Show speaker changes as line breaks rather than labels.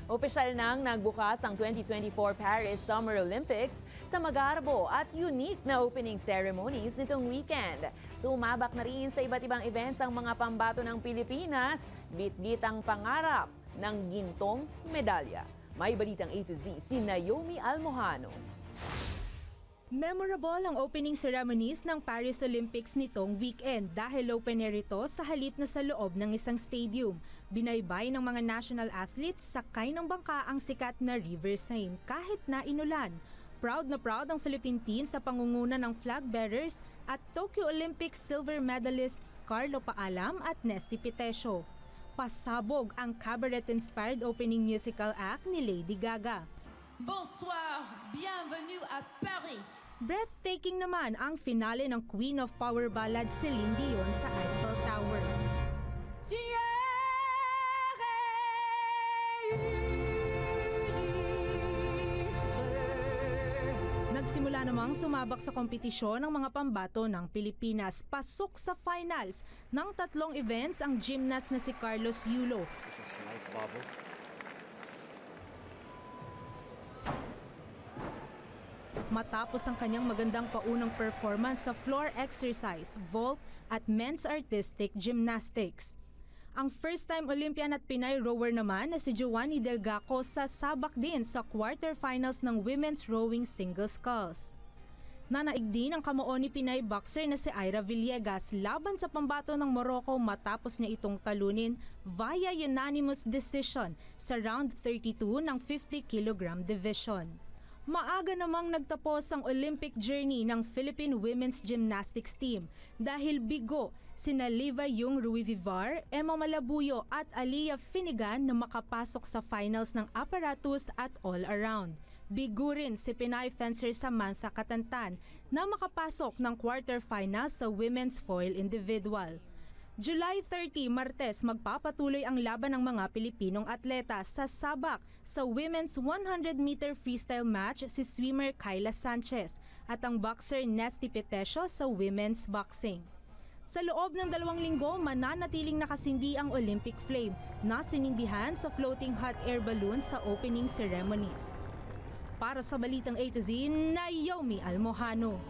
Opisyal nang nagbukas ang 2024 Paris Summer Olympics sa magarbo at unique na opening ceremonies nitong weekend. Sumabak na rin sa iba't ibang events ang mga pambato ng Pilipinas, bit-bit ang pangarap ng gintong medalya. May balitang A to Z si Naomi Almojano.
Memorable ang opening ceremonies ng Paris Olympics nitong weekend dahil open air ito sa halip na sa loob ng isang stadium. Binaybay ng mga national athletes sakay ng bangka ang sikat na River Seine kahit na inulan. Proud na proud ang Philippine team sa pangunguna ng flag bearers at Tokyo Olympics silver medalists Carlo Paalam at Nesty Pitesio. Pasabog ang cabaret-inspired opening musical act ni Lady Gaga.
Bonsoir, bienvenue à Paris.
Breathtaking naman ang finale ng Queen of Power Ballad Celine Dion sa Eiffel Tower. Nagsimula namang sumabak sa kompetisyon ng mga pambato ng Pilipinas. Pasok sa finals ng tatlong events ang gymnast na si Carlos Yulo. Matapos ang kanyang magandang paunang performance sa floor exercise, vault at men's artistic gymnastics. Ang first-time Olympian at Pinay rower naman na si Giovanni Delgaco sasabak din sa quarterfinals ng women's rowing single sculls. Nanaig din ang kamuo ni Pinay boxer na si Ira Villegas laban sa pambato ng Morocco matapos niya itong talunin via unanimous decision sa round 32 ng 50 kg division. Maaga namang nagtapos ang Olympic journey ng Philippine Women's Gymnastics Team dahil bigo sina Liva Yung Ruivivar, Emma Malabuyo at Aliyah Finnegan na makapasok sa finals ng apparatus at all-around. Bigo rin si Pinay fencer Samantha Catantan na makapasok ng quarterfinals sa women's foil individual. July 30, Martes, magpapatuloy ang laban ng mga Pilipinong atleta sa sabak sa women's 100-meter freestyle match si swimmer Kyla Sanchez at ang boxer Nesty Pitesio sa women's boxing. Sa loob ng 2 linggo, mananatiling nakasindi ang Olympic flame na sinindihan sa floating hot air balloon sa opening ceremonies. Para sa Balitang A to Z, Naomi Almojano.